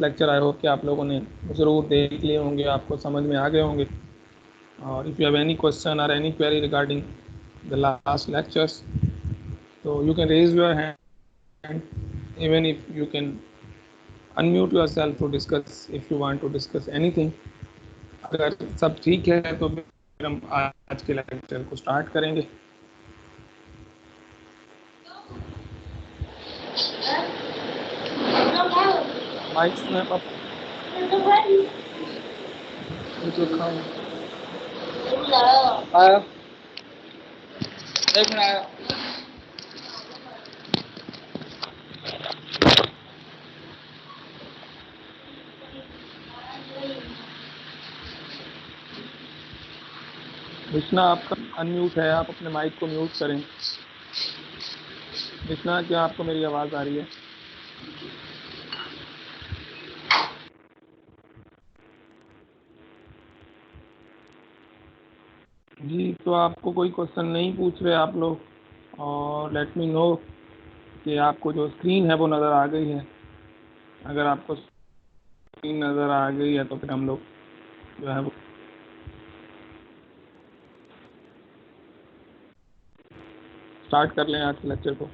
Lecture I hope कि आप लोगों ने ज़रूर देख लिए होंगे, आपको समझ में आ गए होंगे। और if you have any question और any query regarding the last lectures, तो you can raise your hand, even if you can unmute yourself to discuss if you want to discuss anything. अगर सब ठीक है तो फिर हम आज के लेक्चर को स्टार्ट करेंगे। माइक स्नैप अप जो खाओ आया, एक मिनट आया। कृष्णा आपका अनम्यूट है, आप अपने माइक को म्यूट करें। कृष्णा, क्या आपको मेरी आवाज़ आ रही है? जी, तो आपको कोई क्वेश्चन नहीं पूछ रहे आप लोग, और लेट मी नो कि आपको जो स्क्रीन है वो नज़र आ गई है। अगर आपको स्क्रीन नज़र आ गई है तो फिर हम लोग जो है वो स्टार्ट कर लें आज के लेक्चर को।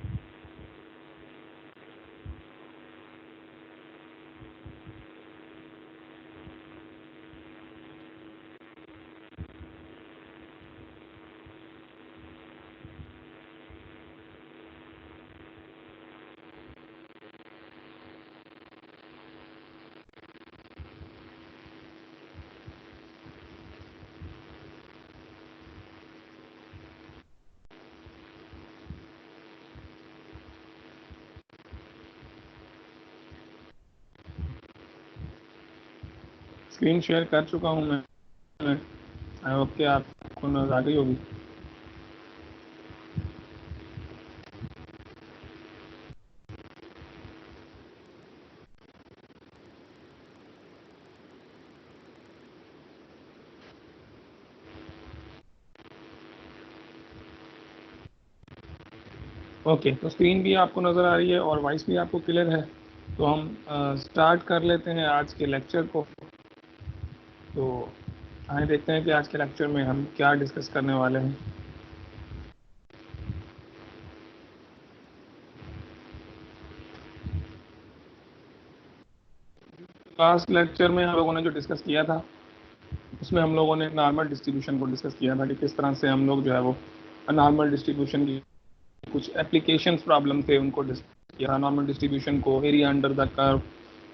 स्क्रीन शेयर कर चुका हूँ मैं, आई होप कि आपको नज़र आ गई होगी। ओके, तो स्क्रीन भी आपको नज़र आ रही है और वॉइस भी आपको क्लियर है। तो हम स्टार्ट कर लेते हैं आज के लेक्चर को। तो आइए देखते हैं कि आज के लेक्चर में हम क्या डिस्कस करने वाले हैं। लास्ट लेक्चर में हम लोगों ने जो डिस्कस किया था उसमें हम लोगों ने नॉर्मल डिस्ट्रीब्यूशन को डिस्कस किया था कि किस तरह से हम लोग जो है वो नॉर्मल डिस्ट्रीब्यूशन की कुछ एप्लीकेशंस प्रॉब्लम थे उनको डिस्कस किया। नॉर्मल डिस्ट्रीब्यूशन को, area under the curve,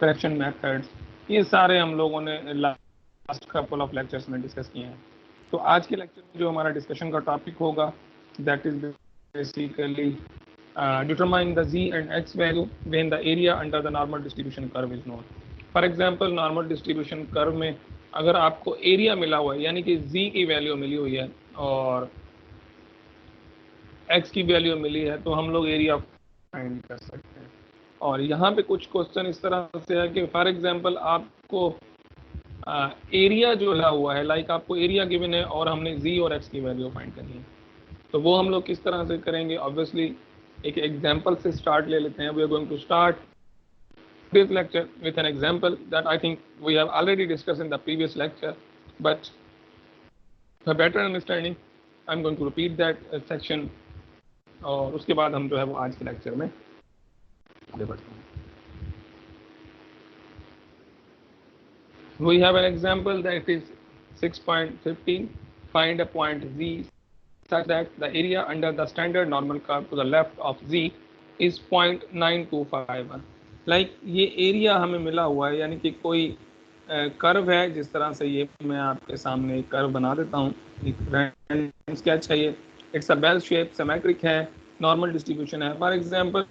correction methods, ये सारे हम लोगों ने लास्ट कपल ऑफ लेक्चर्स में डिस्कस किए हैं। तो आज के लेक्चर में जो हमारा डिस्कशन का टॉपिक होगा that is basically determine the z and x value when the area under the normal distribution curve is known. For example, normal distribution curve में अगर आपको एरिया मिला हुआ है, यानी कि z की वैल्यू मिली हुई है और x की वैल्यू मिली है, तो हम लोग एरिया फाइंड कर सकते हैं। और यहाँ पे कुछ क्वेश्चन इस तरह से है कि फॉर एग्जाम्पल आपको एरिया जो मिला हुआ है, लाइक आपको एरिया गिवन है और हमने z और x की वैल्यू फाइंड करनी है, तो वो हम लोग किस तरह से करेंगे। ऑब्वियसली एक एग्जाम्पल से स्टार्ट ले लेते हैं। We are going to start this lecture with an example that I think we have already discussed in the previous lecture, but for better understanding I'm going to repeat that section, और उसके बाद हम जो है वो आज के lecture में आगे बढ़ते हैं। We have an example that is 6.15. Find a point z such that the area under the standard normal curve to the left of z is 0.9251. Like ये एरिया हमें मिला हुआ है, यानी कि कोई कर्व है। जिस तरह से ये मैं आपके सामने एक कर्व बना देता हूँ, एक रैंडम स्केच है ये। It's a bell shape, symmetric है, नॉर्मल डिस्ट्रीब्यूशन है। फॉर एग्जांपल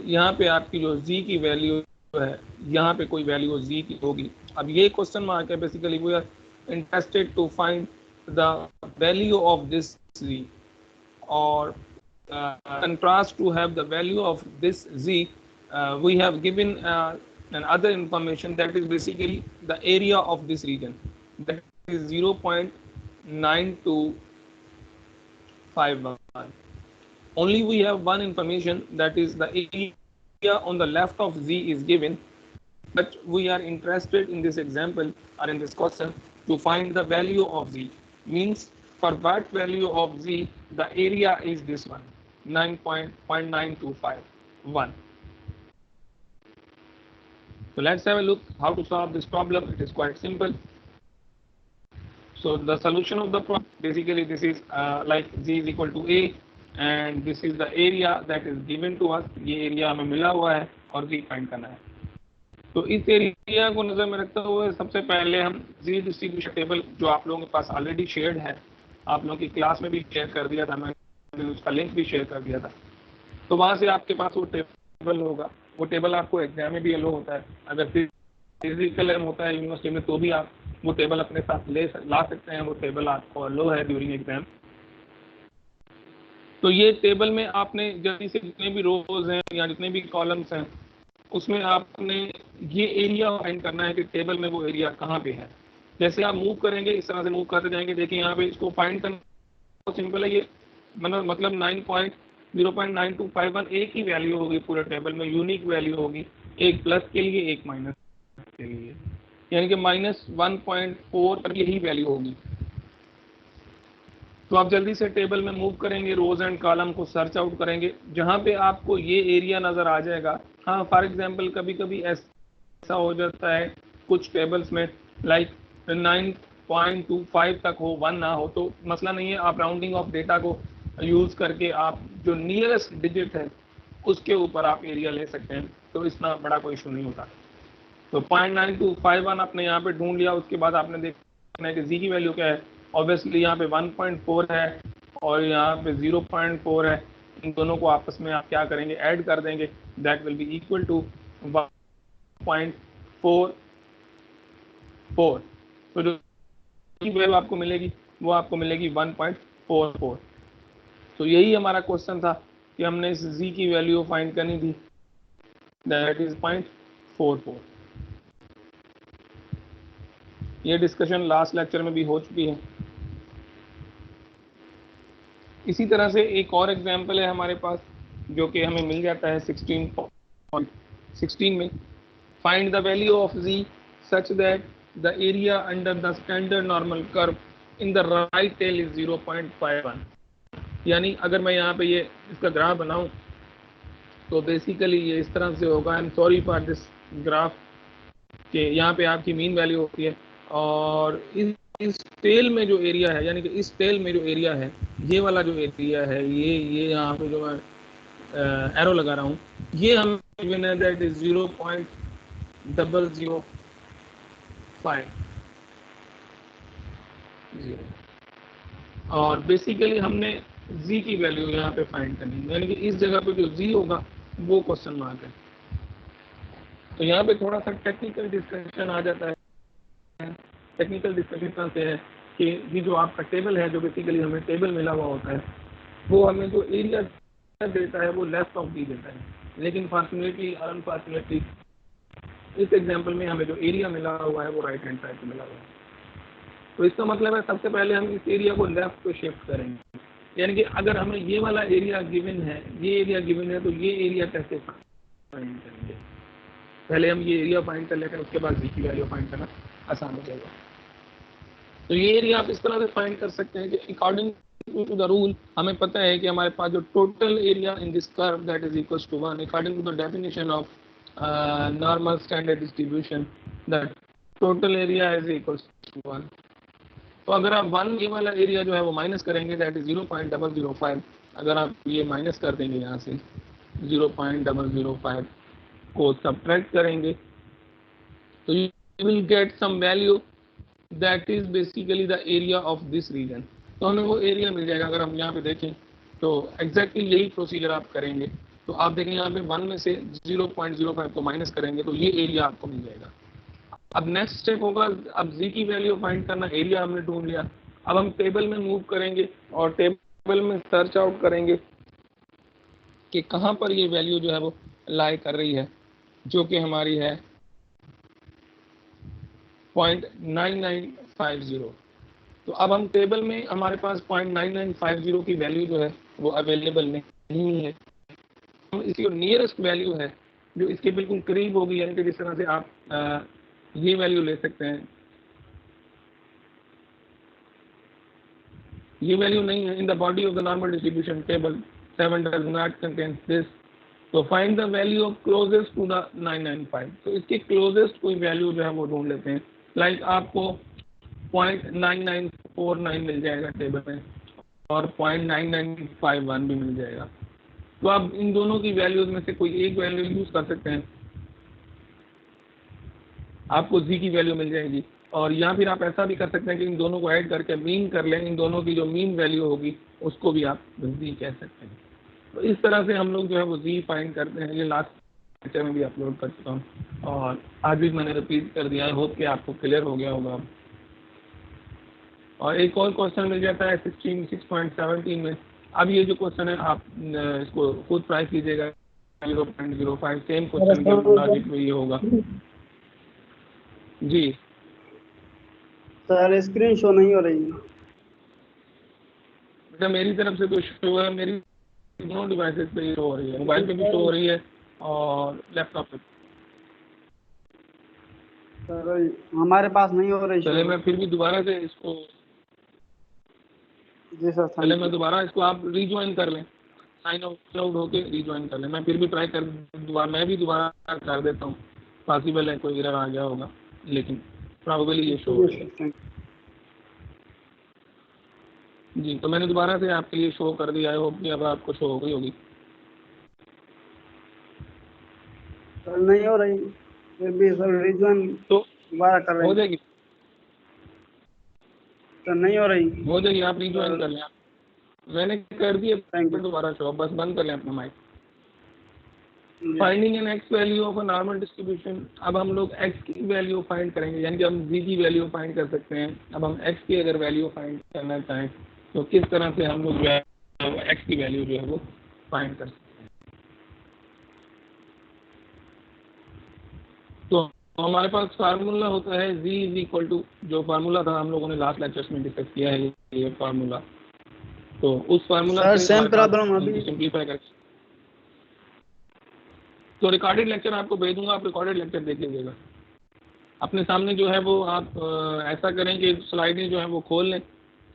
यहाँ पे आपकी जो z की वैल्यू है, यहाँ पे कोई वैल्यू z की होगी। अब ये क्वेश्चन मार्क है, basically we are interested to find the value of this z, or contrast to have the value of this z, we have given another information that is basically the area of this region, that is 0.9251. Only we have one information, that is the area on the left of z is given but we are interested in this example or in this question to find the value of z. Means for what value of z the area is this one, 9.9251. So let's have a look how to solve this problem. It is quite simple. So the solution of the problem, basically this is like z is equal to a and this is the area that is given to us. ये area हमें मिला हुआ है और z find करना है. तो इस एरिया को नजर में रखते हुए सबसे पहले हम z डिस्ट्रीब्यूशन टेबल जो आप लोगों के पास ऑलरेडी शेयर्ड है, आप लोगों की क्लास में भी शेयर कर दिया था, मैंने उसका लिंक भी शेयर कर दिया था. तो वहां से आपके पास वो टेबल होगा. वो टेबल आपको एग्जाम में भी अलो होता है. अगर फिजिकल एग्जाम होता है यूनिवर्सिटी में तो भी आप वो टेबल अपने साथ ला सकते हैं. वो टेबल आपको अलो है ड्यूरिंग एग्जाम. तो ये टेबल में आपने जल्दी से जितने भी रोज हैं या जितने भी कॉलम्स हैं उसमें आपने ये एरिया फाइंड करना है कि टेबल में वो एरिया कहाँ पे है. जैसे आप मूव करेंगे इस तरह से मूव करते जाएंगे. देखिए यहाँ पे इसको फाइंड करना सिंपल है. ये मतलब 0.9251 एक ही वैल्यू होगी पूरे टेबल में, यूनिक वैल्यू होगी. एक प्लस के लिए एक माइनस के लिए, यानी कि -1.4 पर यही वैल्यू होगी. तो आप जल्दी से टेबल में मूव करेंगे, रोज एंड कॉलम को सर्च आउट करेंगे. जहां पे आपको ये एरिया नजर आ जाएगा, हाँ फॉर एग्जांपल कभी कभी ऐसा हो जाता है कुछ टेबल्स में लाइक 9.25 तक हो, 1 ना हो, तो मसला नहीं है. आप राउंडिंग ऑफ डेटा को यूज करके आप जो नियरेस्ट डिजिट है उसके ऊपर आप एरिया ले सकते हैं. तो इतना बड़ा कोई इशू नहीं होता. तो 0.9251 आपने यहाँ पे ढूंढ लिया. उसके बाद आपने देखना है कि जी की वैल्यू क्या है. ऑब्वियसली यहाँ पे 1.4 है और यहाँ पे 0.4 है. इन दोनों को आपस में आप क्या करेंगे, ऐड कर देंगे. That will be equal to 1.44. तो जो वैल्यू आपको मिलेगी वो आपको मिलेगी 1.44. तो यही हमारा क्वेश्चन था कि हमने इस z की वैल्यू फाइंड करनी थी. That is 0.44. ये डिस्कशन लास्ट लेक्चर में भी हो चुकी है. इसी तरह से एक और एग्जांपल है हमारे पास जो कि हमें मिल जाता है 16.16 में. Find the value of z such that the area under the standard normal curve in the right tail is 0.51. यानी अगर मैं यहाँ पे ये इसका ग्राफ बनाऊं तो बेसिकली ये इस तरह से होगा. I am sorry for this graph कि यहाँ पे आपकी मीन वैल्यू होती है और इस टेल में जो एरिया है, यानी कि इस टेल में जो एरिया है, ये वाला जो एरिया है, ये यहाँ पे जो मैं एरो लगा रहा हूँ, ये हम गिवन है दैट इज 0.005. और बेसिकली हमने z की वैल्यू यहाँ पे फाइंड करनी है, यानी कि इस जगह पे जो z होगा वो क्वेश्चन मार्क है. तो यहाँ पे थोड़ा सा टेक्निकल डिस्कशन आ जाता है. टेक्निकल डिस्कशन से है कि ये जो आपका टेबल है, जो बेसिकली हमें टेबल मिला हुआ होता है, वो हमें जो एरिया देता है वो लेफ्ट ऑफ दी देता है. लेकिन फॉर्चुनेटली और अनफॉर्चुनेटली इस एग्जांपल में हमें जो एरिया मिला हुआ है वो राइट हैंड साइड पे मिला हुआ है. तो इसका मतलब है सबसे पहले हम इस एरिया को लेफ्ट पे शिफ्ट करेंगे. यानी कि अगर हमें ये वाला एरिया गिवन है, ये एरिया गिवन है, तो ये एरिया कैसे फाइंड करेंगे. पहले हम ये एरिया फाइंड कर लेते हैं, उसके बाद जी की वैल्यू फाइंड करना आसान हो जाएगा. तो ये एरिया आप इस तरह से फाइंड कर सकते हैं कि अकॉर्डिंग टू द रूल हमें पता है कि हमारे पास जो total area in this curve that is equals to 1 according to the definition of normal standard distribution, the total area is equals to 1. तो अगर आप 1 ये वाला एरिया जो है वो माइनस करेंगे दैट इज 0.005. अगर आप ये माइनस कर देंगे यहाँ से 0.005 को सबट्रैक्ट करेंगे तो you will get some value that is basically the area of this region. तो हमें वो एरिया मिल जाएगा. अगर हम यहाँ पे देखें तो एग्जैक्टली यही प्रोसीजर आप करेंगे. तो आप देखें यहाँ पे 1 में से 0.05 को माइनस करेंगे तो ये एरिया आपको मिल जाएगा. अब नेक्स्ट स्टेप होगा, अब z की वैल्यू फाइंड करना. एरिया हमने ढूंढ लिया. अब हम टेबल में मूव करेंगे और टेबल में सर्च आउट करेंगे कि कहाँ पर ये वैल्यू जो है वो लाई कर रही है, जो कि हमारी है 0.9950. तो अब हम टेबल में हमारे पास 0.9950 की वैल्यू जो है वो अवेलेबल नहीं है. हम इसकी नियरेस्ट वैल्यू है जो इसके बिल्कुल करीब होगी, यानी कि जिस तरह से आप ये वैल्यू ले सकते हैं, ये वैल्यू नहीं है। In the body of the normal distribution table 7 does not contain this, तो find the value of closest to the 995। तो इसके क्लोजेस्ट कोई वैल्यू जो है वो ढूंढ लेते हैं। लाइक आपको 0.9949 मिल जाएगा टेबल में और 0.9951 भी मिल जाएगा। तो आप इन दोनों की वैल्यूज में से कोई एक वैल्यू यूज कर सकते हैं, आपको जी की वैल्यू मिल जाएगी। और या फिर आप ऐसा भी कर सकते हैं कि इन दोनों को ऐड करके मीन कर लें, इन दोनों की जो मीन वैल्यू होगी उसको भी आप जी कह सकते हैं। तो इस तरह से हम लोग जो है वो जी फाइंड करते हैं। ये लास्ट लेक्चर में भी अपलोड कर चुका हूँ और आज भी मैंने रिपीट कर दिया है, होप कि आपको क्लियर हो गया होगा। और एक और क्वेश्चन मिल जाता है 6.17 में। अब ये जो क्वेश्चन है आप इसको खुद ट्राई कीजिएगा, 0.05 सेम क्वेश्चन के लॉजिक में ये होगा। जी सर स्क्रीन शो नहीं हो रही है। बेटा मेरी तरफ से तो शो है, मेरी दोनों डिवाइसेस पे शो हो रही है, मोबाइल पे भी शो हो रही है और लैपटॉप पे। सर हमारे पास नहीं हो रही चले शो। मैं फिर भी दोबारा से इसको, जी सर चले मैं दोबारा इसको आप रिज्वाइन कर लें, साइन आउट होके रिज्वाइन कर लें। मैं फिर भी ट्राई कर दोबारा, मैं भी दोबारा कर देता हूँ, पॉसिबल है कोई एरर आ गया होगा, लेकिन प्रॉबेबली ये शो हो रही है। जी तो मैंने दोबारा से आपके लिए शो कर दिया है, होप कि अब आपको शो हो गई होगी। सर नहीं हो रही, फिर भी सर रिज्वाइन तो दोबारा कर रहे हो हैं। जाएगी, सर नहीं हो रही। हो जाएगी, आप रिज्वाइन कर लें। मैंने कर दिया, थैंक यू। दोबारा शो, बस बंद कर लें अपना माइक। जी। Finding an x value of a normal distribution. अब हम लोग एक्स की वैल्यू फाइंड करेंगे, यानी कि हम जी की वैल्यू फाइंड कर सकते हैं। अब हम एक्स की अगर वैल्यू फाइंड करना चाहें तो किस तरह से हम लोग जो है एक्स की वैल्यू जो है वो फाइंड कर सकते हैं। तो हमारे पास फार्मूला होता है z इज इक्वल टू, जो फार्मूला था हम लोगों ने लास्ट लेक्चर्स में डिस्कस किया है ये फार्मूला। तो उस फार्मूला सर से सेम हमारे प्रॉब्लम पास अभी। सिंप्लीफाई कर, तो रिकॉर्डेड लेक्चर आपको भेज दूंगा, आप रिकॉर्डेड लेक्चर देख लीजिएगा अपने सामने। जो है वो आप ऐसा करें कि स्लाइडें जो है वो खोल लें,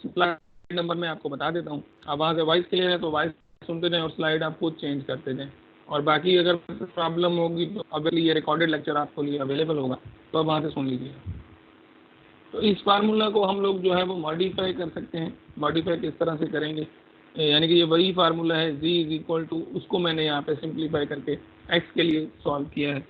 स्लाइड नंबर मैं आपको बता देता हूँ, आप वहाँ से वॉइस क्लियर है तो वॉइस सुनते जाएं और स्लाइड आप खुद चेंज करते जाएं। और बाकी अगर प्रॉब्लम होगी तो अगर ये रिकॉर्डेड लेक्चर आपको लिए अवेलेबल होगा तो आप वहाँ से सुन लीजिए। तो इस फार्मूला को हम लोग जो है वो मॉडिफाई कर सकते हैं। मॉडिफाई किस तरह से करेंगे, यानी कि ये वही फार्मूला है z इज इक्वल टू, उसको मैंने यहाँ पे सिंप्लीफाई करके x के लिए सॉल्व किया है।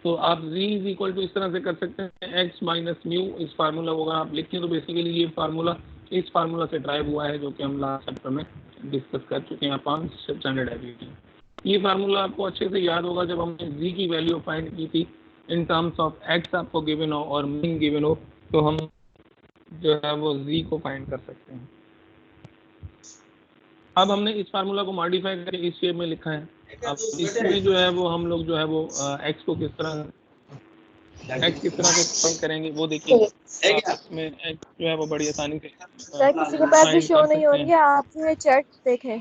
तो आप z इज इक्वल टू इस तरह से कर सकते हैं x माइनस म्यू, इस फार्मूला को अगर आप लिखें तो बेसिकली ये फार्मूला इस फार्मूला से ड्राइव हुआ है, जो कि हम लास्ट चैप्टर में डिस्कस कर चुके हैं अपॉन स्टैंडर्ड डेविएशन। ये फार्मूला आपको अच्छे से याद होगा, जब हमने z की वैल्यू फाइंड की थी इन टर्म्स ऑफ x आपको गिवन हो और मीन गिवन हो, तो हम जो है वो z को फाइंड कर सकते हैं। अब हमने इस फार्मूला को मॉडिफाई करके इस शेप में लिखा है। अब इसमें जो है वो हम लोग जो है वो x को किस तरह से फाइंड करेंगे वो देखिए। इसमें x जो है वो बड़ी आसानी से सर किसी के पास भी फाइंड शो कर नहीं हो सकते रही हैं। है, आप जो है चैट देखें।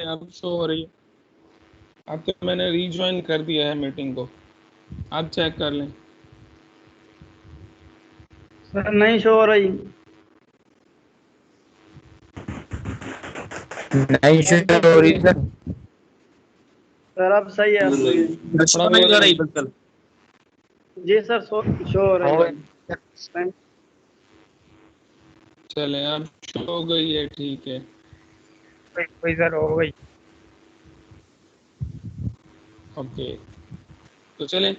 अब शो हो रही है। अब तो मैंने रीज्वाइन कर दिया है मीटिंग को, आप चेक कर लें। सर नहीं शो हो रही। नहीं शुरू हो रही सर। सर अब सही है, अब सही है। थोड़ा नहीं हो रही बिल्कुल। जी सर, शो हो रही है। चले, अब शो हो गई है, ठीक है। कोई सर हो गई। ओके, तो चलें।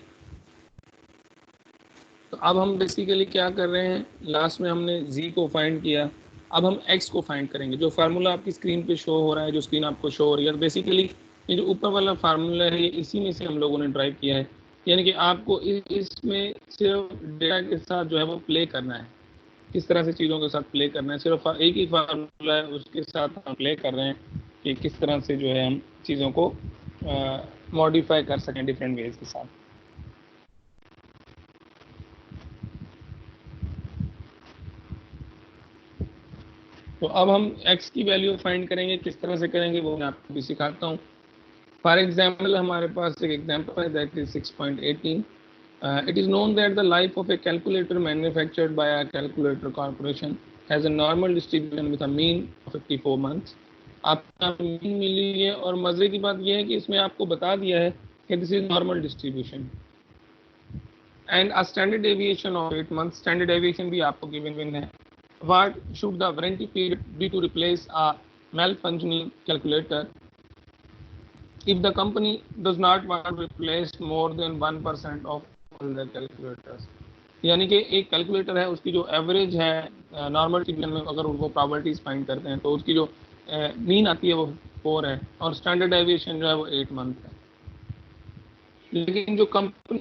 तो अब हम बेसिकली क्या कर रहे हैं, लास्ट में हमने z को फाइंड किया, अब हम x को फाइंड करेंगे। जो फार्मूला आपकी स्क्रीन पे शो हो रहा है, जो स्क्रीन आपको शो हो रही है, बेसिकली ये जो ऊपर वाला फार्मूला है, ये इसी में से हम लोगों ने ड्राइव किया है। यानी कि आपको इसमें सिर्फ डेटा के साथ जो है वो प्ले करना है, किस तरह से चीज़ों के साथ प्ले करना है। सिर्फ एक ही फार्मूला है, उसके साथ हम प्ले कर रहे हैं कि किस तरह से जो है हम चीज़ों को मॉडिफाई कर सकें डिफरेंट वेज के साथ। तो अब हम x की वैल्यू फाइंड करेंगे, किस तरह से करेंगे वो मैं आपको भी सिखाता हूँ। फॉर एग्जाम्पल हमारे पास एक एग्जाम्पल है, that is 6.18. It is known that the life of a calculator manufactured by a calculator corporation has a normal distribution with a mean of 54 months. आपको मीन मिली है, और मजे की बात यह है कि इसमें आपको बता दिया है कि this is normal distribution and a standard deviation of 8 months. Standard deviation भी आपको गिवन है। What should the warranty period be to replace a malfunctioning calculator? If the company does not want to replace more than 1% of all the calculators, यानी कि एक calculator है, उसकी जो average है नॉर्मल डिस्ट्रीब्यूशन में, अगर उनको प्रॉपर्टीज फाइंड करते हैं तो उसकी जो मीन आती है वो 4 है, और स्टैंडर्ड डेविएशन जो है वो 8 मंथ है। लेकिन जो कंपनी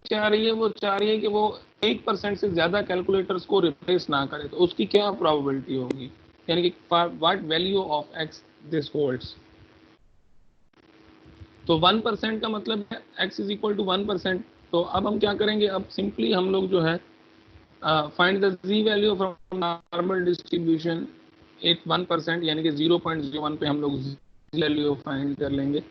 चाह रही है, वो चाह रही है कि वो 8% से ज्यादा कैलकुलेटर्स को रिप्लेस ना करे, तो उसकी क्या प्रोबेबिलिटी होगी, यानी कि what value of x this holds. तो 1% का मतलब है x इज इक्वल टू 1%। तो अब हम क्या करेंगे, अब सिंपली हम लोग जो है find the z value from normal distribution 1%, यानी कि 0.01 पे हम लोग z वैल्यू फाइंड कर लेंगे।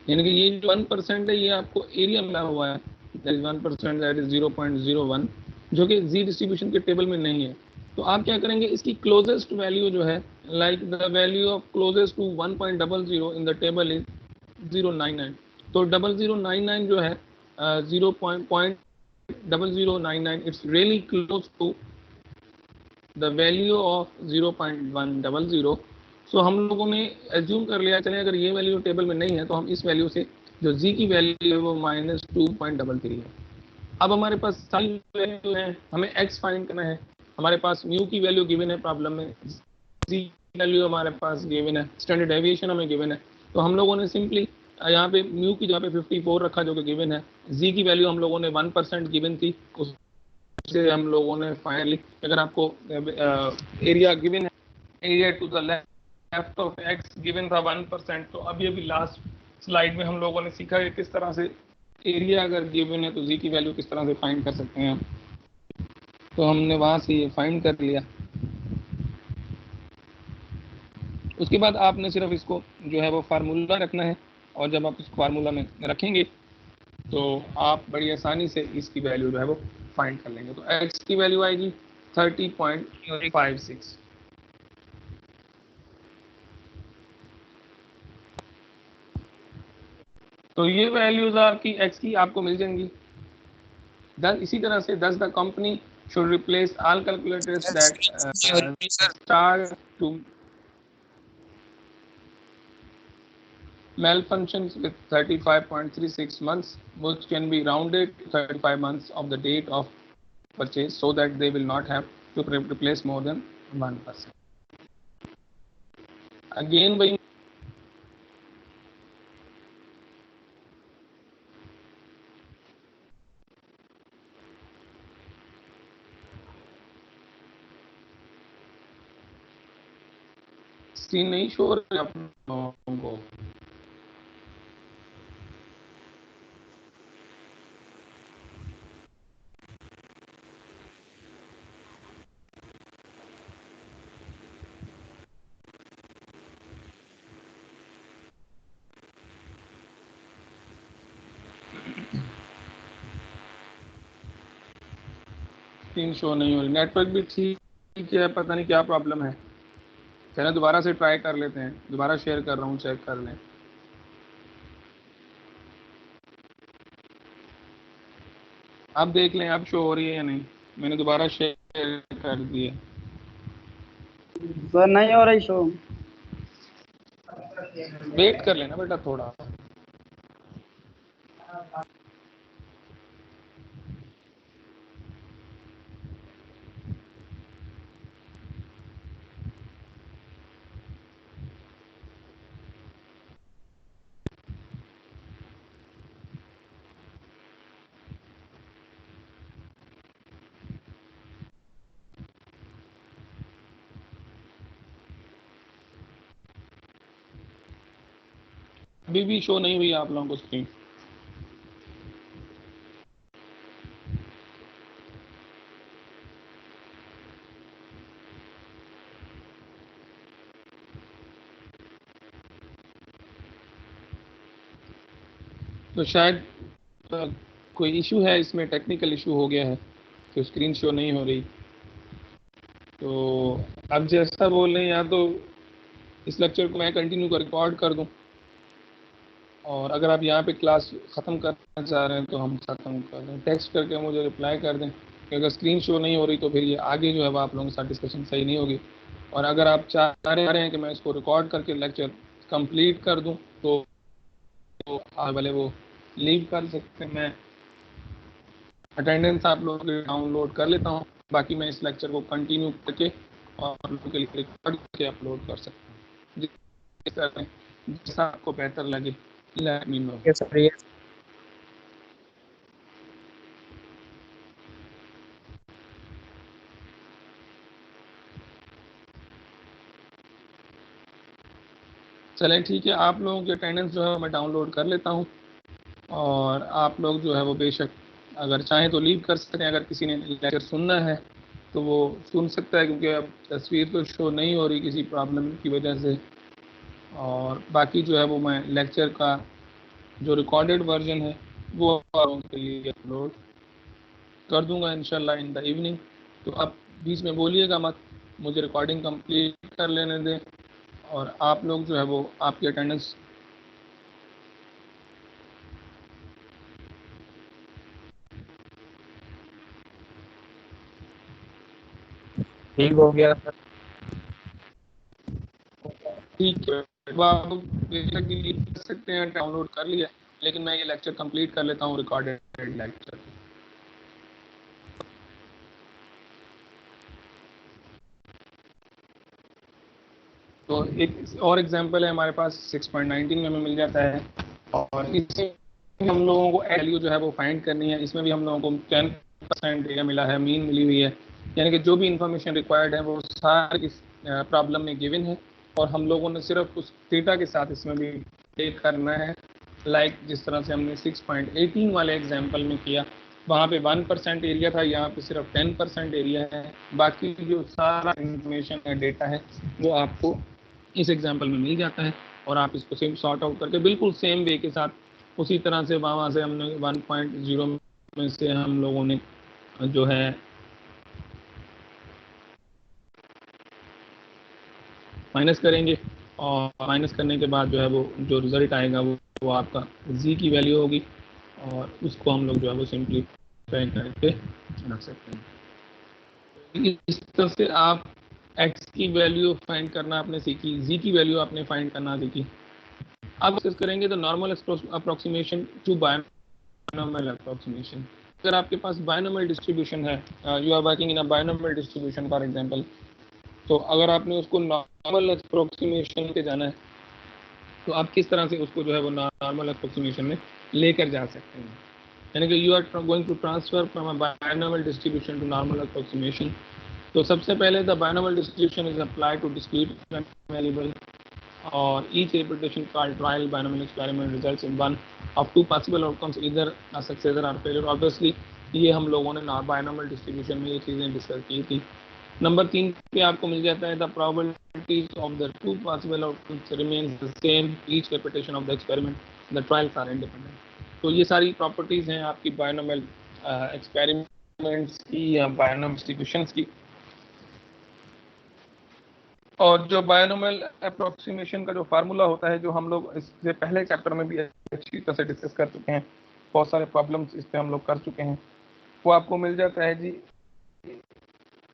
यानी कि ये जो 1% है, ये आपको एरिया मिला हुआ है, दैट इज 1%, दैट इज 0.01, जो कि z डिस्ट्रीब्यूशन के टेबल में नहीं है। तो आप क्या करेंगे, इसकी क्लोजेस्ट वैल्यू जो है, like the value of closest to 1.00 in the table is 0.99। तो 0099 जो है 0.0099, it's really close to the value of 0.100। So हम लोगों ने एज्यूम कर लिया, चले अगर ये वैल्यू टेबल में नहीं है तो हम इस वैल्यू से जो z की वैल्यू है वो -2.33 है। अब हमारे पास सारी वैल्यू है, हमें x फाइंड करना है। हमारे पास म्यू की वैल्यू गिवन है प्रॉब्लम में, z वैल्यू हमारे पास गिवन है, स्टैंडर्ड डेविएशन हमें गिवन है। तो हम लोगों ने सिंपली यहाँ पे म्यू की जगह पे 54 रखा जो कि गिवन है, z की वैल्यू हम लोगों ने 1% गिवन थी, उससे हम लोगों ने फाइनली, अगर आपको एरिया गिवन है, area to the left of x given था 1%। तो अब ये भी लास्ट स्लाइड में हम लोगों ने सीखा कि किस तरह से एरिया अगर गिवन है तो z की वैल्यू किस तरह से फाइंड कर सकते हैं। तो हमने वहां से ये फाइंड कर लिया। उसके बाद आपने सिर्फ इसको जो है वो फार्मूला रखना है, और जब आप इस फार्मूला में रखेंगे तो आप बड़ी आसानी से इसकी वैल्यू जो है वो फाइंड कर लेंगे। तो x की वैल्यू आएगी 30.56। तो ये वैल्यूज आपकी x की आपको मिल जाएंगी। इसी तरह से does the company should replace all calculators that start to malfunctions with 35.36 months, which can be rounded to 35 months of the date of purchase, so that they will not have to replace more than 1%. Again, by screen नहीं show हो रही आप लोगों को। Screen show नहीं हो रही, network भी ठीक है, पता नहीं क्या प्रॉब्लम है। चलो दोबारा से ट्राई कर लेते हैं, दोबारा शेयर कर रहा हूँ, चेक कर लें। अब देख लें अब शो हो रही है या नहीं, मैंने दोबारा शेयर कर दिया। सर नहीं हो रही शो। वेट कर लेना बेटा थोड़ा। अभी भी शो नहीं हुई आप लोगों को स्क्रीन। तो शायद कोई इशू है इसमें, टेक्निकल इशू हो गया है तो स्क्रीन शो नहीं हो रही। तो अब जैसा बोल रहे हैं, या तो इस लेक्चर को मैं कंटिन्यू कर रिकॉर्ड कर दूं, और अगर आप यहाँ पे क्लास ख़त्म करना चाह रहे हैं तो हम ख़त्म कर दें। टेक्स्ट करके मुझे रिप्लाई कर दें कि अगर स्क्रीन शो नहीं हो रही तो फिर ये आगे जो है वो आप लोगों के साथ डिस्कशन सही नहीं होगी। और अगर आप चाह रहे हैं कि मैं इसको रिकॉर्ड करके लेक्चर कंप्लीट कर दूं तो आप भले वो लीव कर सकते हैं। मैं अटेंडेंस आप लोगों के डाउनलोड कर लेता हूँ, बाकी मैं इस लेक्चर को कंटिन्यू करके और आप लोगों के लिए रिकॉर्ड करके अपलोड कर सकता हूँ। जैसा आपको बेहतर लगे, let me know. Yes sir, yes. चलें ठीक है, आप लोगों की अटेंडेंस जो है मैं डाउनलोड कर लेता हूँ, और आप लोग जो है वो बेशक अगर चाहें तो लीव कर सकते हैं। अगर किसी ने लेक्चर सुनना है तो वो सुन सकता है, क्योंकि अब तस्वीर तो शो नहीं हो रही किसी प्रॉब्लम की वजह से। और बाकी जो है वो मैं लेक्चर का जो रिकॉर्डेड वर्जन है वो आप लोगों के लिए अपलोड कर दूंगा इंशाल्लाह इन द इवनिंग। तो आप बीच में बोलिएगा मत, मुझे रिकॉर्डिंग कंप्लीट कर लेने दें, और आप लोग जो है वो आपकी अटेंडेंस ठीक हो गया सर। ठीक है। वो आप लोग बेशक डिलीट कर सकते हैं, डाउनलोड कर लिया, लेकिन मैं ये लेक्चर कंप्लीट कर लेता हूँ, रिकॉर्डेड लेक्चर। तो एक और एग्जांपल है हमारे पास 6.19 में हमें मिल जाता है, और इसमें हम लोगों को वैल्यू जो है वो फाइंड करनी है। इसमें भी हम लोगों को 10% एरिया मिला है, मीन मिली हुई है, यानी कि जो भी इंफॉर्मेशन रिक्वायर्ड है वो सारी इस प्रॉब्लम में गिवन है, और हम लोगों ने सिर्फ उस डेटा के साथ इसमें भी टेक करना है। लाइक जिस तरह से हमने 6.18 वाले एग्जाम्पल में किया, वहाँ पे 1% एरिया था, यहाँ पे सिर्फ 10% एरिया है। बाकी जो सारा इंफॉर्मेशन है, डेटा है, वो आपको इस एग्जाम्पल में मिल जाता है, और आप इसको सेम सॉर्ट आउट करके बिल्कुल सेम वे के साथ उसी तरह से वहाँ से हमने 1.0 में से हम लोगों ने जो है माइनस करेंगे, और माइनस करने के बाद जो है वो जो रिजल्ट आएगा वो आपका जी की वैल्यू होगी, और उसको हम लोग जो है वो सिंपलीफाई करके रख सकते हैं। इस तरह से आप एक्स की वैल्यू फाइंड करना आपने सीखी, जी की वैल्यू आपने फाइंड करना सीखी। अब डिस्कस करेंगे तो normal approximation to binomial approximation. अगर आपके पास बायनॉमियल डिस्ट्रीब्यूशन है, you are working in a binomial distribution for example, तो अगर आपने उसको नॉर्मल अप्रोक्सीमेशन पे जाना है तो आप किस तरह से उसको जो है वो नॉर्मल अप्रोक्सीमेशन में लेकर जा सकते हैं। यानी कि you are going to transfer from a binomial distribution to normal approximation. तो सबसे पहले the binomial distribution is applied to discrete variable, or each interpretation called trial binomial experiment results in one of two possible outcomes, either a success or failure. Obviously ये हम लोगों ने binomial distribution में ये चीज़ें डिस्कस की थी। Number 3 पे आपको मिल जाता है the probabilities of the two possible outcomes remains the same each repetition of the experiment the trials are independent. तो ये सारी प्रॉपर्टीज हैं आपकी बायनोमियल एक्सपेरिमेंट्स की या बायनोमियल डिस्ट्रीब्यूशंस की। और जो बायनोमियल अप्रोक्सीमेशन का जो फार्मूला होता है, जो हम लोग इससे पहले चैप्टर में भी अच्छी तरह से डिस्कस कर चुके हैं, बहुत सारे प्रॉब्लम्स इस पे हम लोग कर चुके हैं, वो आपको मिल जाता है जी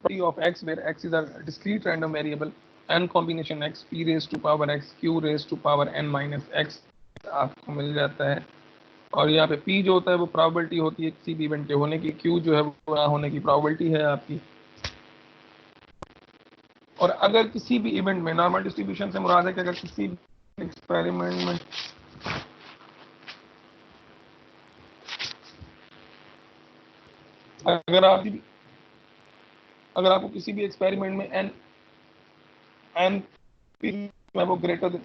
of x where x is a discrete random variable n combination x p raised to power x q raised to power n minus x आपको मिल जाता है। और यहाँ पे p जो होता है वो प्रोबेबिलिटी होती है किसी भी इवेंट के होने की, q जो है वो ना होने की प्रोबेबिलिटी है आपकी। और अगर किसी भी इवेंट में, नॉर्मल डिस्ट्रीब्यूशन से मुराद है कि अगर किसी एक्सपेरिमेंट में अगर आपको किसी भी एक्सपेरिमेंट में n p में वो ग्रेटर देन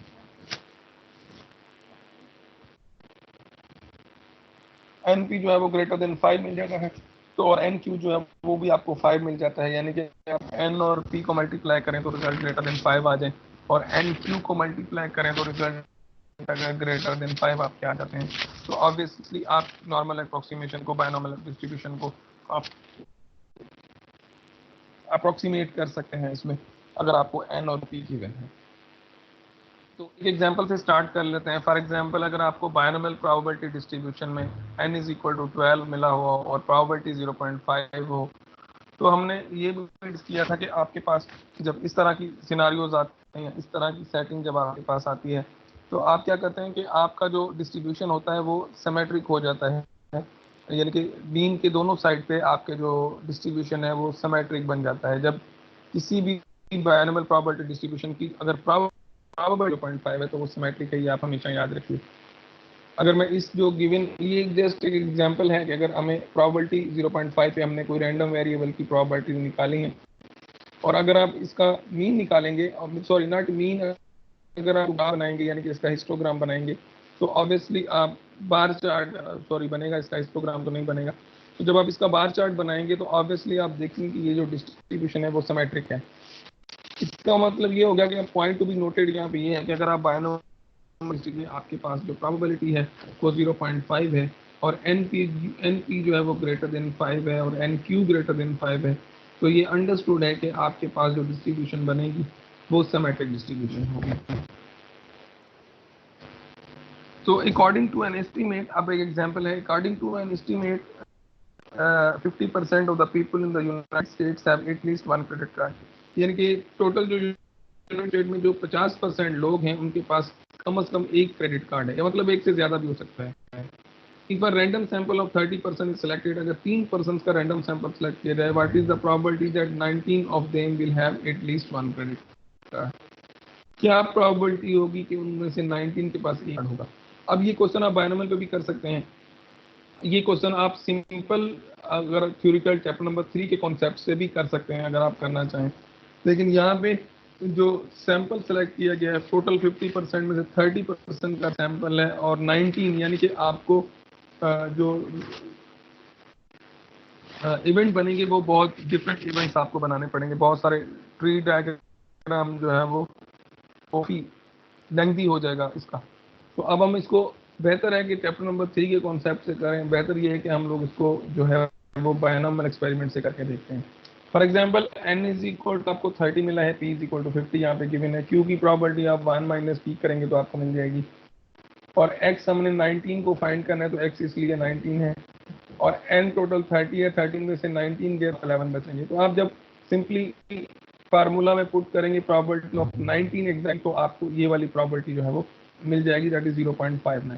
NP जो है वो ग्रेटर देन 5 मिल जाता है, तो और NQ जो है वो भी आपको 5 मिल जाता है, यानी कि आप N और P को मल्टीप्लाई करें तो रिजल्ट ग्रेटर देन 5 आ जाए, और NQ को मल्टीप्लाई करें तो रिजल्ट अगर ग्रेटर देन 5 आपके आ जाते हैं। तो ऑब्वियसली आप नॉर्मल अप्रोक्सीमेशन को, बायनॉर्मल डिस्ट्रीब्यूशन को आप अप्रोक्सीमेट कर सकते हैं इसमें, अगर आपको N और P गिवन है। तो एक एग्जांपल से स्टार्ट कर लेते हैं। फॉर एग्जांपल, अगर आपको बायनोमियल प्रोबेबिलिटी डिस्ट्रीब्यूशन में n इज इक्वल टू 12 मिला हो और प्रोबेबिलिटी 0.5 हो, तो हमने ये भी किया था कि आपके पास जब इस तरह की सिनारियोज आते हैं, इस तरह की सेटिंग जब आपके पास आती है, तो आप क्या करते हैं कि आपका जो डिस्ट्रीब्यूशन होता है वो सिमेट्रिक हो जाता है, यानी कि बीम के दोनों साइड पे आपके जो डिस्ट्रीब्यूशन है वो सिमेट्रिक बन जाता है। जब किसी भी बायनोमियल प्रोबेबिलिटी डिस्ट्रीब्यूशन की अगर प्रोबेबिलिटी 0.5 है तो वो सिमेट्रिक है, ये आप हमेशा याद रखिए। अगर मैं इस जो गिवन, ये जस्ट एक एग्जांपल है कि अगर हमें प्रोबेबिलिटी 0.5 पे हमने कोई रैंडम वेरिएबल की प्रोबेबिलिटी निकाली है, और अगर आप इसका मीन निकालेंगे, और सॉरी नॉट मीन, अगर आप ग्राफ बनाएंगे यानी कि इसका हिस्टोग्राम बनाएंगे, तो ऑब्वियसली आप बार चार्ट बनेगा, इसका हिस्टोग्राम तो नहीं बनेगा। तो जब आप इसका बार चार्ट बनाएंगे तो ऑब्वियसली आप देखेंगे कि ये जो डिस्ट्रीब्यूशन है वो सिमेट्रिक है। इसका मतलब ये हो गया कि पॉइंट टू बी नोटेड यहाँ पे ये है कि अगर आप बायनोमियल में आपके पास जो प्रोबेबिलिटी है वो 0.5 है, और NP जो है वो ग्रेटर देन 5 है, और NQ ग्रेटर देन 5 है, तो ये अंडरस्टूड है कि आपके पास जो डिस्ट्रीब्यूशन बनेगी वो सिमेट्रिक डिस्ट्रीब्यूशन होगी। तो अकॉर्डिंग टू एन एस्टीमेट, अब एक एग्जांपल है, according to an estimate 50% of the people in the United States have at least one credit card, यानी कि टोटल जो यूनाइटेड स्टेट में जो 50% लोग हैं उनके पास कम से कम एक क्रेडिट कार्ड है, या मतलब एक से ज्यादा भी हो सकता है। If a random sample of 30% is selected, अगर 3% का रैंडम सैंपल सेलेक्ट किया जाए, what is the probability that 19 of them will have at least one credit card? क्या प्रोबेबिलिटी होगी कि उनमें से 19 के पास एक कार्ड होगा? अब ये क्वेश्चन आप बायनोमियल पे भी कर सकते हैं। ये क्वेश्चन आप सिंपल अगर थ्योरिटिकल चैप्टर नंबर 3 के कॉन्सेप्ट से भी कर सकते हैं अगर आप करना चाहें, लेकिन यहाँ पे जो सैंपल सेलेक्ट किया गया है, टोटल 50% में से 30% का सैंपल है, और 19 यानी कि आपको जो इवेंट बनेंगे वो बहुत डिफरेंट इवेंट्स आपको बनाने पड़ेंगे, बहुत सारे ट्री डायग्राम जो है वो काफ़ी लेंथी हो जाएगा इसका। तो अब हम इसको, बेहतर है कि चैप्टर नंबर 3 के कॉन्सेप्ट से करें, बेहतर ये है कि हम लोग इसको जो है वो बायनोमियल एक्सपेरिमेंट से करके देखते हैं। For example n is equal to आपको 30 मिला है, p इज इक्वल टू 50 यहाँ पे गिवन है, q की प्रोबेबिलिटी आप 1 माइनस p करेंगे तो आपको मिल जाएगी, और x हमने 19 को फाइंड करना है तो x इसलिए 19 है, और n टोटल 30 है, 13 में से 19 गए 11 बचेंगे। तो आप जब सिंपली फार्मूला में पुट करेंगे प्रोबेबिलिटी ऑफ 19 एग्जैक्ट, तो आपको ये वाली प्रोबेबिलिटी जो है वो मिल जाएगी, दैट इज 0.59।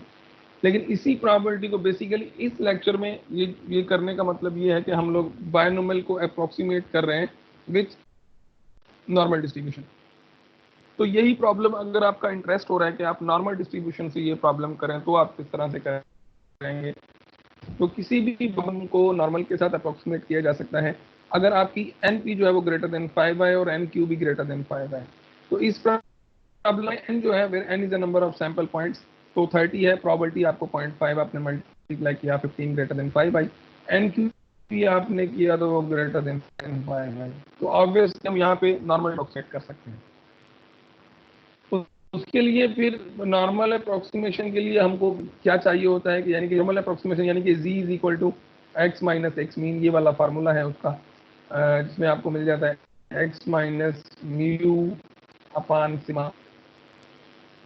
लेकिन इसी प्रोबेबिलिटी को बेसिकली इस लेक्चर में ये करने का मतलब ये है कि हम लोग बायनोमियल को अप्रोक्सीमेट कर रहे हैं विथ नॉर्मल डिस्ट्रीब्यूशन। तो यही प्रॉब्लम, अगर आपका इंटरेस्ट हो रहा है कि आप नॉर्मल डिस्ट्रीब्यूशन से ये प्रॉब्लम करें, तो आप किस तरह से करेंगे? तो किसी भी प्रॉब्लम को नॉर्मल के साथ अप्रोक्सीमेट किया जा सकता है अगर आपकी NP जो है वो ग्रेटर देन 5 है और NQ भी ग्रेटर देन 5 है। तो इस प्रॉब्लम n जो है, where n is the number of sample points, तो 30 है, प्रोबेबिलिटी आपको 0.5 आपने मल्टीप्लाई किया 15 ग्रेटर देन 5 बाई NQ भी आपने किया तो वो ग्रेटर देन 5 है। तो ऑब्वियसली हम यहाँ पे नॉर्मल अप्रोक्सीमेट कर सकते हैं। उसके लिए फिर नॉर्मल अप्रोक्सीमेशन के लिए हमको क्या चाहिए होता है कि यानी कि नॉर्मल अप्रोक्सीमेशन यानी कि z is equal to x minus x mean, ये वाला फार्मूला है उसका, जिसमें आपको मिल जाता है एक्स माइनस म्यू अपान सिग्मा।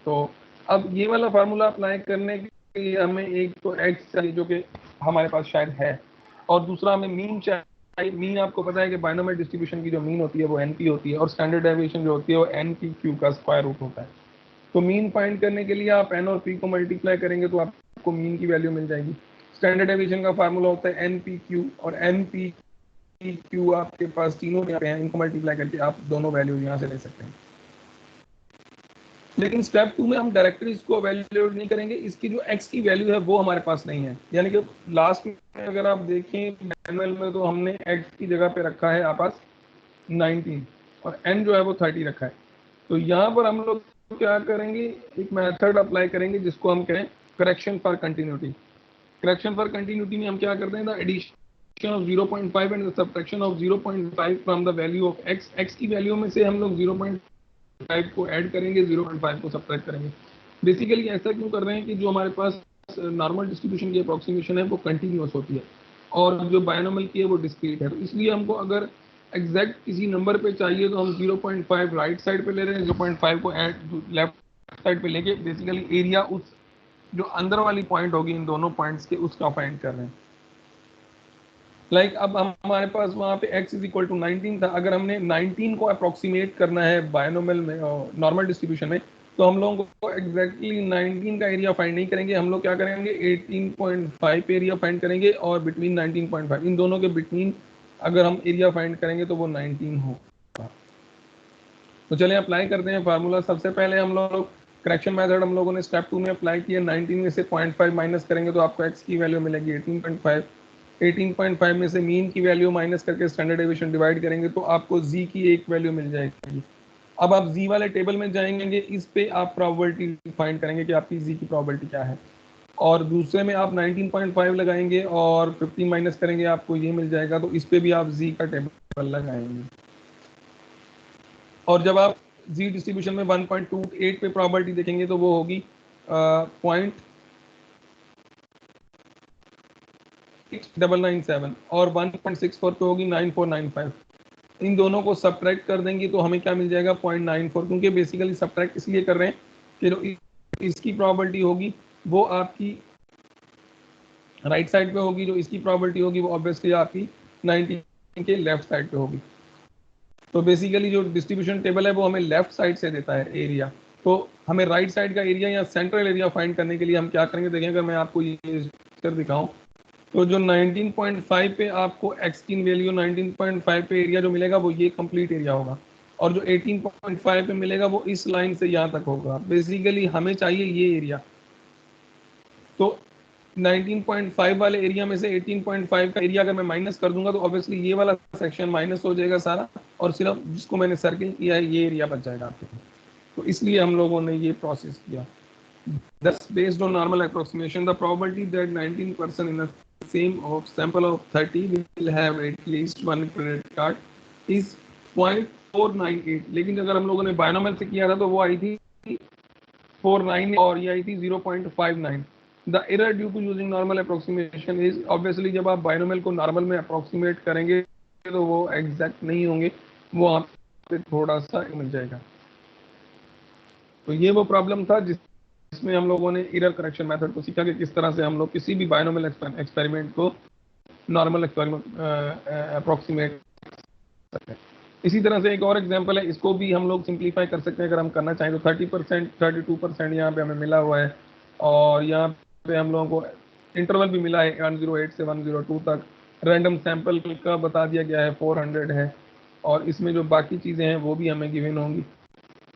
तो अब ये वाला फार्मूला अप्लाई करने के लिए हमें एक तो एक्स चाहिए जो कि हमारे पास शायद है, और दूसरा हमें मीन चाहिए। मीन आपको पता है कि बाइनोमियल डिस्ट्रीब्यूशन की जो मीन होती है वो एनपी होती है, और स्टैंडर्ड डेविएशन जो होती है वो एन पी क्यू का स्क्वायर रूट होता है। तो मीन फाइंड करने के लिए आप एन और पी को मल्टीप्लाई करेंगे तो आपको मीन की वैल्यू मिल जाएगी। स्टैंडर्ड डेविएशन का फार्मूला होता है एन पी क्यू, और एन पी क्यू आपके पास तीनों यहाँ पे हैं, इनको मल्टीप्लाई करके आप दोनों वैल्यू यहाँ से ले सकते हैं। लेकिन स्टेप 2 में हम डायरेक्टली इसको वैल्यूएट नहीं करेंगे, इसकी जो x की वैल्यू है वो हमारे पास नहीं है। यानी कि लास्ट में अगर आप देखें मैनुअल में तो हमने x की जगह पे रखा है आप पास 19 और n जो है वो 30 रखा है। तो यहाँ पर हम लोग क्या करेंगे, एक मेथड अप्लाई करेंगे जिसको हम कहें correction for continuity. Correction for continuity में हम क्या करते हैं, the addition of 0.5 and the subtraction of 0.5 from the value of x की वैल्यू में से हम लोग 0.5 को ऐड करेंगे, 0.5 को सब्ट्रैक्ट करेंगे। बेसिकली ऐसा क्यों कर रहे हैं कि जो हमारे पास नॉर्मल डिस्ट्रीब्यूशन की अप्रोक्सीमेशन है वो कंटिन्यूअस होती है और जो बायनोमियल की है वो डिस्क्रीट है। तो इसलिए हमको अगर एग्जैक्ट किसी नंबर पे चाहिए तो हम 0.5 राइट साइड पे ले रहे हैं, 0.5 को ऐड लेफ्ट साइड पे लेके बेसिकली एरिया उस जो अंदर वाली पॉइंट होगी इन दोनों पॉइंट्स के उसका फाइंड कर रहे हैं। लाइक अब हमारे पास वहाँ पे x इज इक्वल टू 19 था, अगर हमने 19 को अप्रोक्सीमेट करना है बायनोमियल में नॉर्मल डिस्ट्रीब्यूशन में तो हम लोगों को एग्जैक्टली 19 का एरिया फाइंड नहीं करेंगे, हम लोग क्या करेंगे 18.5 एरिया फाइंड करेंगे और बिटवीन 19.5 इन दोनों के बिटवीन अगर हम एरिया फाइंड करेंगे तो वो 19 होगा। तो चलिए अप्लाई करते हैं फार्मूला। सबसे पहले हम लोग करेक्शन मेथड हम लोगों ने स्टेप 2 में अप्लाई किया, 19 में से 0.5 माइनस करेंगे तो आपको x की वैल्यू मिलेगी 18.5। 18.5 में से मीन की वैल्यू माइनस करके स्टैंडर्ड डेविएशन डिवाइड करेंगे तो आपको z की एक वैल्यू मिल जाएगी। अब आप z वाले टेबल में जाएंगे, इस पे आप प्रोबेबिलिटी फाइंड करेंगे कि आपकी z की प्रोबेबिलिटी क्या है, और दूसरे में आप 19.5 लगाएंगे और 15 माइनस करेंगे आपको ये मिल जाएगा। तो इस पे भी आप z का टेबल लगाएंगे, और जब आप z डिस्ट्रीब्यूशन में 1.28 पे प्रोबेबिलिटी देखेंगे तो वो होगी 0.6997 और 1.64 पे होगी 9495। इन दोनों को सब्ट्रैक्ट कर देंगे तो हमें क्या मिल जाएगा 0.94, क्योंकि बेसिकली सब्ट्रैक्ट इसलिए कर रहे हैं कि जो इसकी प्रोबेबिलिटी होगी वो आपकी राइट साइड पे होगी, जो इसकी प्रोबेबिलिटी होगी वो ऑब्वियसली आपकी 19 के लेफ्ट साइड पे होगी। तो बेसिकली जो डिस्ट्रीब्यूशन टेबल है वो हमें लेफ्ट साइड से देता है एरिया, तो हमें राइट साइड का एरिया या सेंट्रल एरिया फाइंड करने के लिए हम क्या करेंगे, देखें अगर मैं आपको ये पिक्चर दिखाऊं तो जो 19.5 पे आपको x की वैल्यू 19.5 पे एरिया जो मिलेगा वो ये कंप्लीट एरिया होगा, और जो 18.5 पे मिलेगा वो इस लाइन से यहाँ तक होगा। बेसिकली हमें चाहिए ये एरिया, तो 19.5 वाले एरिया में से 18.5 का एरिया अगर मैं माइनस कर दूंगा तो ऑब्वियसली ये वाला सेक्शन माइनस हो जाएगा सारा, और सिर्फ जिसको मैंने सर्किल किया है ये एरिया बच जाएगा आपके पास। तो इसलिए हम लोगों ने ये प्रोसेस किया। Thus, based on normal approximation, the probability that 19% in a same of sample of 30 will have at least one credit card is 0.498। लेकिन अगर हम लोगों ने बायनोमियल से किया था तो वो आई थी 49 और ये आई थी 0.59। The error due to using normal approximation is obviously जब आप बायनोमियल को नॉर्मल में अप्रोक्सीमेट करेंगे तो वो एग्जैक्ट नहीं होंगे, वो आप पे थोड़ा सा मिल जाएगा। तो ये वो प्रॉब्लम था जिसमें हम लोगों ने एरर करेक्शन मेथड को सीखा कि किस तरह से हम लोग किसी भी बायनोमियल एक्सपेरिमेंट को नॉर्मल एक्सपेरिमेंट अप्रोक्सीमेट सकते हैं। इसी तरह से एक और एग्जांपल है, इसको भी हम लोग सिंप्लीफाई कर सकते हैं अगर हम करना चाहें तो 30% 32% यहाँ पे हमें मिला हुआ है, और यहाँ पे हम लोगों को इंटरवल भी मिला है 108 से 102 तक। रैंडम सैंपल का बता दिया गया है 400 है, और इसमें जो बाकी चीज़ें हैं वो भी हमें गिवन होंगी।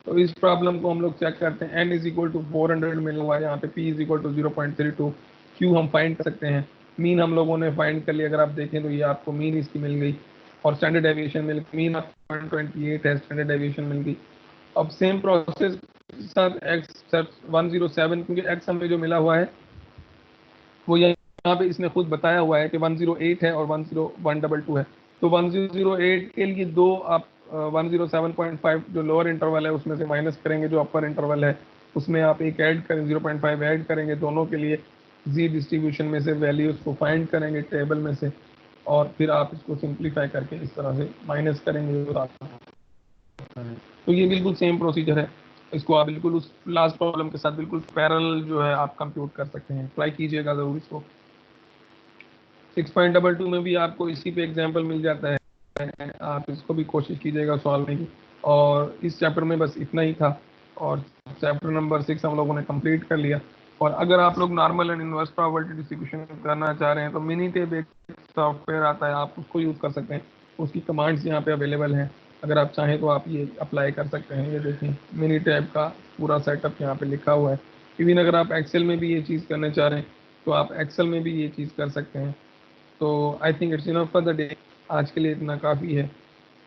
तो इस प्रॉब्लम को हम लोग चेक करते हैं, n इज इक्वल टू 400 मिला हुआ है यहाँ पे, p is equal to 0.32, q हम फाइंड कर सकते हैं, मीन हम लोगों ने फाइंड कर लिया। अगर आप देखें तो ये आपको मीन इसकी मिल गई और स्टैंडर्ड डेविएशन मिल गई, मीन 0.28 है, स्टैंडर्ड डेविएशन मिल गई। अब सेम प्रोसेस के साथ x 107, क्योंकि x हमें जो मिला हुआ है वो यहाँ पे इसने खुद बताया हुआ है कि 108 है और 10122 है। तो 1008 के लिए दो आप 107.5 जो लोअर इंटरवल है उसमें से माइनस करेंगे जो अपर इंटरवल है उसमें आप एक ऐड करें 0.5 ऐड करेंगे दोनों के लिए जी डिस्ट्रीब्यूशन में से वैल्यूज को फाइंड करेंगे टेबल में से और फिर आप इसको सिंप्लीफाई करके इस तरह से माइनस करेंगे तो ये बिल्कुल सेम प्रोसीजर है इसको आप बिल्कुल उस लास्ट प्रॉब्लम के साथ बिल्कुल पैरेलल जो है आप कंप्यूट कर सकते हैं ट्राई कीजिएगा जरूर इसको 6.22 में भी आपको इसी पे एग्जांपल मिल जाता है आप इसको भी कोशिश कीजिएगा सॉल्व करने की और इस चैप्टर में बस इतना ही था और चैप्टर नंबर 6 हम लोगों ने कंप्लीट कर लिया और अगर आप लोग normal and inverse probability distribution करना चाह रहे हैं तो मिनीटेब एक सॉफ्टवेयर आता है आप उसको यूज़ कर सकते हैं उसकी कमांड्स यहाँ पे अवेलेबल हैं अगर आप चाहें तो आप ये अप्लाई कर सकते हैं ये देखें मिनीटेब का पूरा सेटअप यहाँ पे लिखा हुआ है इवन अगर आप एक्सेल में भी ये चीज़ करना चाह रहे हैं तो आप एक्सेल में भी ये चीज़ कर सकते हैं तो I think it's enough for the day आज के लिए इतना काफ़ी है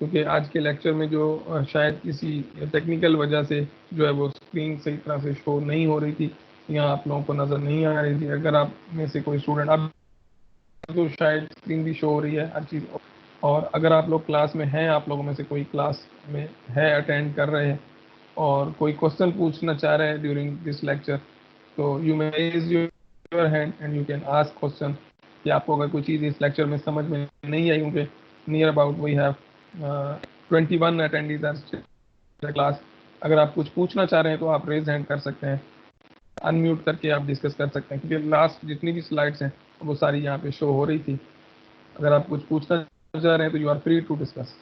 क्योंकि आज के लेक्चर में जो शायद किसी टेक्निकल वजह से जो है वो स्क्रीन सही तरह से शो नहीं हो रही थी या आप लोगों को नज़र नहीं आ रही थी अगर आप में से कोई स्टूडेंट अब तो शायद स्क्रीन भी शो हो रही है हर चीज़ और अगर आप लोग क्लास में हैं आप लोगों में से कोई क्लास में है अटेंड कर रहे हैं और कोई क्वेश्चन पूछना चाह रहे हैं ड्यूरिंग दिस लेक्चर तो you may raise your hand and you can ask question कि आपको अगर कोई चीज़ इस लेक्चर में समझ में नहीं आई मुझे near about we have 21 attendees our class अगर आप कुछ पूछना चाह रहे हैं तो आप रेज हैंड कर सकते हैं अनम्यूट करके आप डिस्कस कर सकते हैं क्योंकि लास्ट जितनी भी स्लाइड्स हैं वो सारी यहाँ पे शो हो रही थी अगर आप कुछ पूछना चाह रहे हैं तो you are free to discuss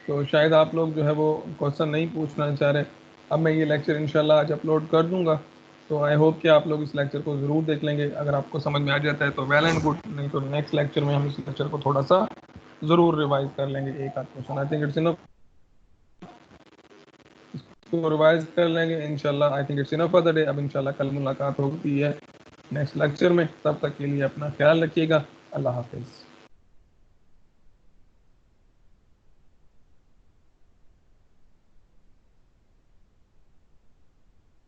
तो शायद आप लोग जो है वो क्वेश्चन नहीं पूछना चाह रहे अब मैं ये लेक्चर इंशाल्लाह आज अपलोड कर दूंगा तो आई होप कि आप लोग इस लेक्चर को ज़रूर देख लेंगे अगर आपको समझ में आ जाता है तो वेल एंड गुड नहीं तो नेक्स्ट लेक्चर में हम इस लेक्चर को थोड़ा सा ज़रूर रिवाइज कर लेंगे एक आध question I think it's enough इसको रिवाइज कर लेंगे इंशाल्लाह I think it's enough for the day अब इंशाल्लाह कल मुलाकात होती है नेक्स्ट लेक्चर में तब तक के लिए अपना ख्याल रखिएगा अल्लाह हाफिज़